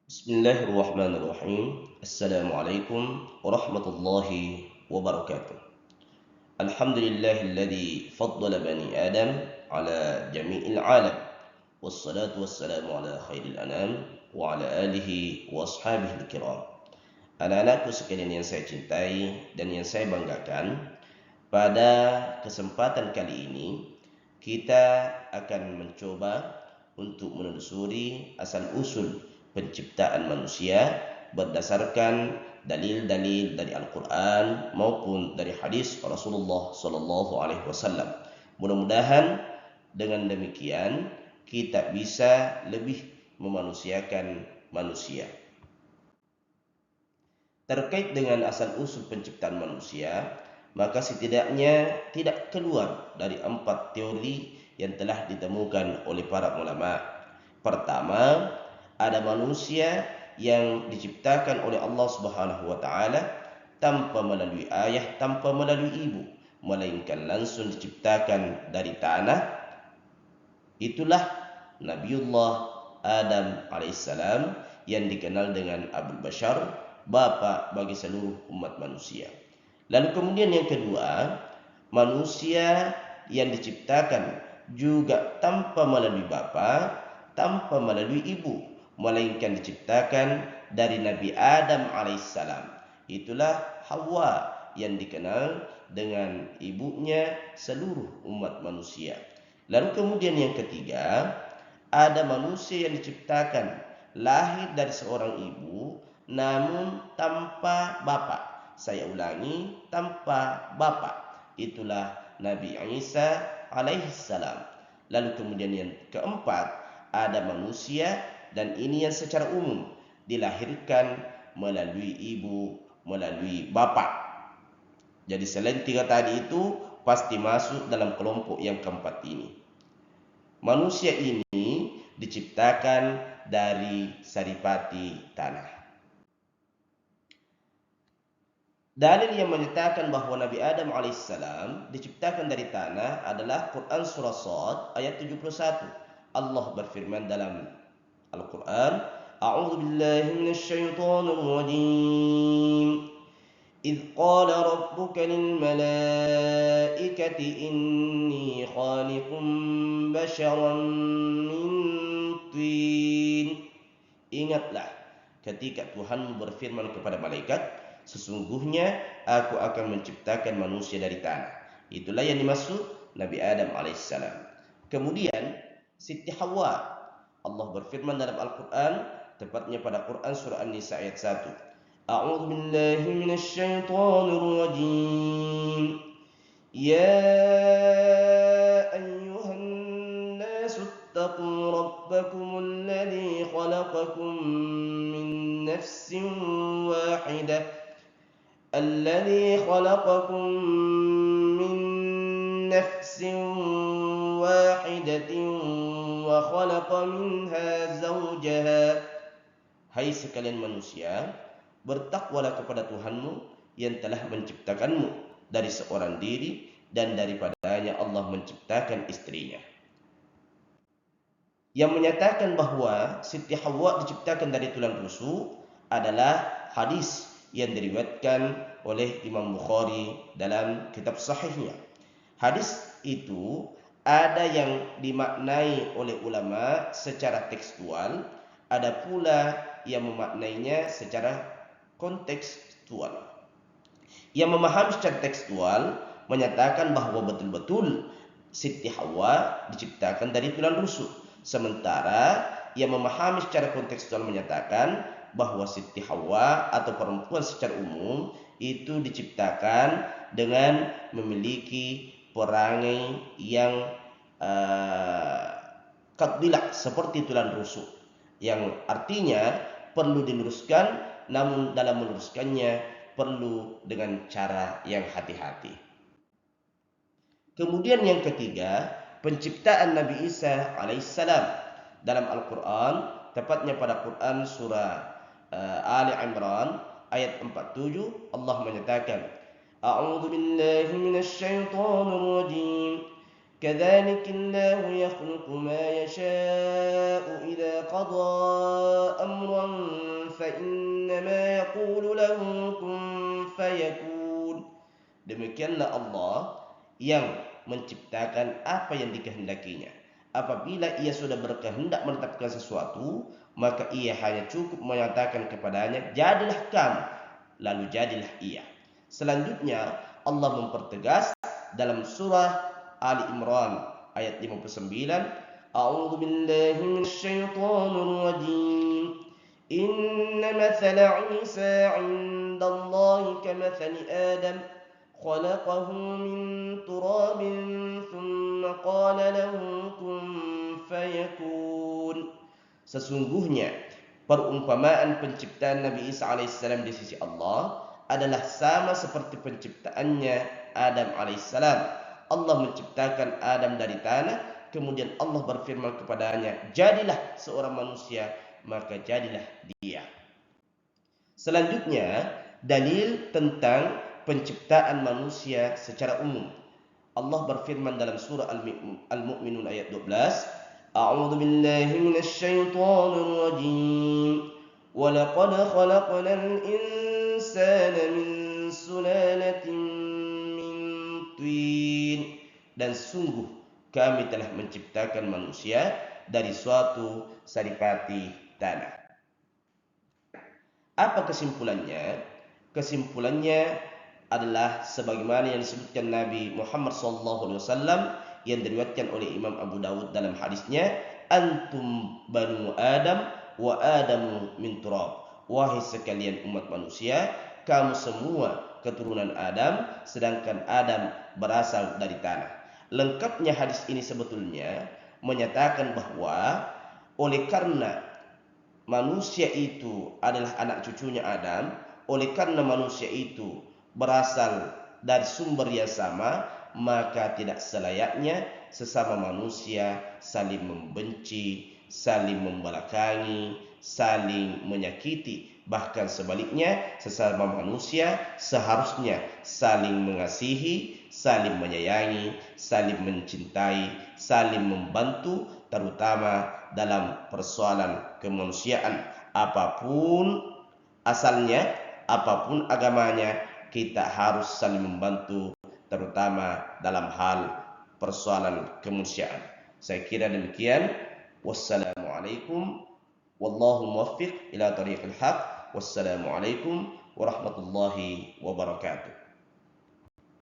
Bismillahirrahmanirrahim. Assalamualaikum warahmatullahi wabarakatuh. Alhamdulillahilladzi faddala bani Adam ala jami'il alam. Wassalatu wassalamu ala khairil anam wa ala alihi wa ashabihi kiram. Anak-anakku sekalian yang saya cintai dan yang saya banggakan, pada kesempatan kali ini kita akan mencoba untuk menelusuri asal-usul penciptaan manusia berdasarkan dalil-dalil dari Al-Quran maupun dari hadis Rasulullah Sallallahu Alaihi Wasallam. Mudah-mudahan dengan demikian kita bisa lebih memanusiakan manusia. Terkait dengan asal-usul penciptaan manusia, maka setidaknya tidak keluar dari 4 teori yang telah ditemukan oleh para ulama. Pertama, ada manusia yang diciptakan oleh Allah Subhanahu wa taala tanpa melalui ayah, tanpa melalui ibu, melainkan langsung diciptakan dari tanah. Itulah Nabiullah Adam alaihissalam yang dikenal dengan Abul Bashar, bapa bagi seluruh umat manusia. Lalu kemudian yang kedua, manusia yang diciptakan juga tanpa melalui bapa, tanpa melalui ibu, melainkan diciptakan dari Nabi Adam alaihissalam. Itulah Hawa yang dikenal dengan ibunya seluruh umat manusia. Lalu kemudian yang ketiga, ada manusia yang diciptakan lahir dari seorang ibu namun tanpa bapa. Saya ulangi, tanpa bapa. Itulah Nabi Isa alaihissalam. Lalu kemudian yang keempat, ada manusia, dan ini yang secara umum dilahirkan melalui ibu, melalui bapa. Jadi selain 3 tadi itu pasti masuk dalam kelompok yang keempat ini. Manusia ini diciptakan dari saripati tanah. Dalil yang menyatakan bahwa Nabi Adam alaihissalam diciptakan dari tanah adalah Quran surah Shad ayat 71. Allah berfirman dalam Al-Quran, A'udzu billahi minasyaitonir rajim. إذ قال ربك للملائكة إني خالق بشرا من طين. Ingatlah ketika Tuhan berfirman kepada malaikat, sesungguhnya aku akan menciptakan manusia dari tanah. Itulah yang dimaksud Nabi Adam alaihissalam. Kemudian Siti Hawa, Allah berfirman dalam Al-Quran, tepatnya pada Quran surah An-Nisa ayat 1. A'udzu billahi minasyaitonir rajim. Ya ayyuhan nasu ittaqu rabbakumul ladzi khalaqakum min nafsin wahidah. الذي خلقكم من نفس واحدة وخلق منها زوجها. Hai sekalian manusia, bertakwalah kepada Tuhanmu yang telah menciptakanmu dari seorang diri, dan daripadanya Allah menciptakan istrinya. Yang menyatakan bahwa Siti Hawa diciptakan dari tulang rusuk adalah hadis yang diriwayatkan oleh Imam Bukhari dalam kitab sahihnya. Hadis itu ada yang dimaknai oleh ulama secara tekstual, ada pula yang memaknainya secara kontekstual. Yang memahami secara tekstual menyatakan bahwa betul-betul Siti Hawa diciptakan dari tulang rusuk. Sementara yang memahami secara kontekstual menyatakan bahwa Siti Hawa atau perempuan secara umum itu diciptakan dengan memiliki perangai yang qaddilah, seperti tulang rusuk, yang artinya perlu diluruskan, namun dalam meluruskannya perlu dengan cara yang hati-hati. Kemudian yang ketiga, penciptaan Nabi Isa alaihissalam dalam Al-Quran, tepatnya pada Quran surah Ali Imran ayat 47, Allah menyatakan, A'udzu billahi minasyaitonir rajim. كذلك الله يخلق ما يشاء إذا قضى أمرا فإنما يقول له كن فيكون. Demikianlah Allah yang menciptakan apa yang dikehendakinya. Apabila ia sudah berkehendak menetapkan sesuatu, maka ia hanya cukup menyatakan kepadanya, jadilah kamu, lalu jadilah ia. Selanjutnya Allah mempertegas dalam surah Ali Imran ayat 59, A'udzu billahi minasyaitonir rajim. Inna mathala Isa 'indallahi kamathali Adam خلقه من تراب ثم قال له كن فيكون. Sesungguhnya perumpamaan penciptaan Nabi Isa alaihissalam di sisi Allah adalah sama seperti penciptaannya Adam alaihissalam. Allah menciptakan Adam dari tanah, kemudian Allah berfirman kepadanya, jadilah seorang manusia, maka jadilah dia. Selanjutnya dalil tentang penciptaan manusia secara umum. Allah berfirman dalam surah Al-Mu'minun ayat 12, A'udzu billahi minasyaitonir rajim. Wa laqad khalaqnal insana min sulalatin min tin. Dan sungguh kami telah menciptakan manusia dari suatu saripati tanah. Apa kesimpulannya? Kesimpulannya adalah sebagaimana yang disebutkan Nabi Muhammad SAW yang diriwayatkan oleh Imam Abu Dawud dalam hadisnya, antum banu Adam wa Adamu min turab. Wahai sekalian umat manusia, kamu semua keturunan Adam, sedangkan Adam berasal dari tanah. Lengkapnya hadis ini sebetulnya menyatakan bahwa oleh karena manusia itu adalah anak cucunya Adam, oleh karena manusia itu berasal dari sumber yang sama, maka tidak selayaknya sesama manusia saling membenci, saling membelakangi, saling menyakiti. Bahkan sebaliknya, sesama manusia seharusnya saling mengasihi, saling menyayangi, saling mencintai, saling membantu, terutama dalam persoalan kemanusiaan. Apapun asalnya, apapun agamanya, kita harus saling membantu, terutama dalam hal persoalan kemanusiaan. Saya kira demikian. Wassalamualaikum wallahu muwaffiq ila tariqil haq. Wassalamualaikum warahmatullahi wabarakatuh.